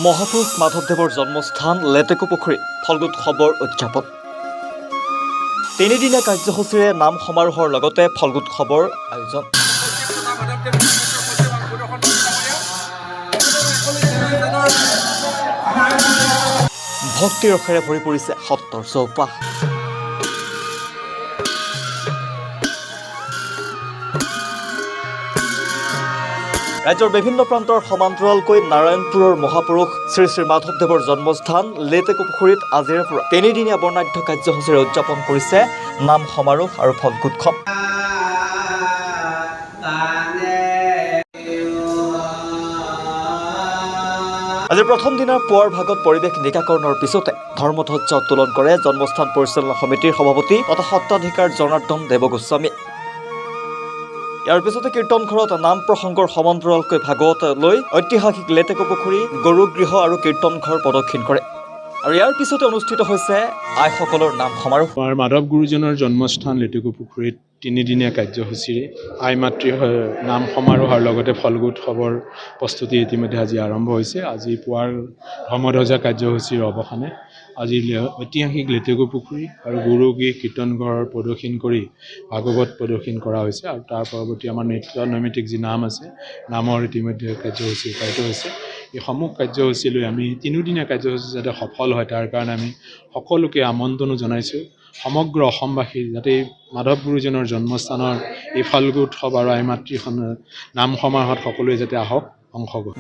মহাপুৰুষ মাধৱদেৱৰ জন্মস্থান লেটেকুপুখুৰীত ফল্গোৎসৱৰ উদযাপন। তিনিদিনীয়া কাৰ্যসূচীৰে নাম সমাৰোহৰ লগতে ফল্গোৎসৱৰ আয়োজন। ভক্তি ৰসেৰে ভৰি পৰিছে সত্ৰৰ চৌপাশ। ৰাজ্যৰ বিভিন্ন প্ৰান্তৰ সমান্তৰালকৈ নাৰায়ণপুৰৰ মহাপুৰুষ শ্ৰী শ্ৰী মাধৱদেৱৰ জন্মস্থান লেটেকুপুখুৰীত আজিৰে পৰা তিনিদিনীয়া বৰ্ণাঢ্য কাৰ্যসূচীৰে উদযাপন কৰিছে নাম সমাৰোহ আৰু ফল্গোৎসৱ। আজিৰ প্ৰথম দিনাৰ পুৱাৰ ভাগত পৰিৱেশ নিকাকৰণৰ পিছতে ধৰ্মধ্বজা উত্তোলন কৰে জন্মস্থান পৰিচালনা সমিতিৰ সভাপতি তথা সত্ৰাধিকাৰ জনাৰ্দন দেৱগোস্বামী। ইয়াৰ পিছতে কীৰ্তন ঘৰত নাম প্ৰসংগৰ সমান্তৰালকৈ ভাগৱত লৈ ঐতিহাসিক লেটেকুপুখুৰী গৰুগৃহ আৰু কীৰ্তন ঘৰ প্ৰদক্ষিণ কৰে। আৰু ইয়াৰ পিছতে অনুষ্ঠিত হৈছে আইসকলৰ নাম সমাৰোহ। আমাৰ মাধৱ গুৰুজনৰ জন্মস্থান লেটেকুপুখুৰীত তিনিদিনীয়া কাৰ্যসূচীৰে আই মাতৃ নাম সমাৰোহৰ লগতে ফল্গোৎসৱৰ প্ৰস্তুতি ইতিমধ্যে আজি আৰম্ভ হৈছে। আজি পুৱাৰ ধৰ্মধ্বজা কাৰ্যসূচীৰ অৱসানে আজি ঐতিহাসিক লেটেকুপুখুৰী আৰু গুৰুগৃহ কীৰ্তন ঘৰ প্ৰদক্ষিণ কৰি ভাগৱত প্ৰদক্ষিণ কৰা হৈছে। আৰু তাৰ পৰৱৰ্তী আমাৰ নৃত্য নৈমিত্তিক যি নাম আছে, নামৰ ইতিমধ্যে কাৰ্যসূচী পালিত হৈছে। এই সমূহ কাৰ্যসূচী লৈ আমি তিনিদিনীয়া কাৰ্যসূচী যাতে সফল হয় তাৰ কাৰণে আমি সকলোকে আমন্ত্ৰণো জনাইছোঁ। সমগ্ৰ অসমবাসী যাতে মাধৱ গুৰুজনৰ জন্মস্থানৰ এই ফল্গোৎসৱ আৰু আই মাতৃ নাম সমাৰোহত সকলোৱে যাতে আহক, অংশগ্ৰহণ।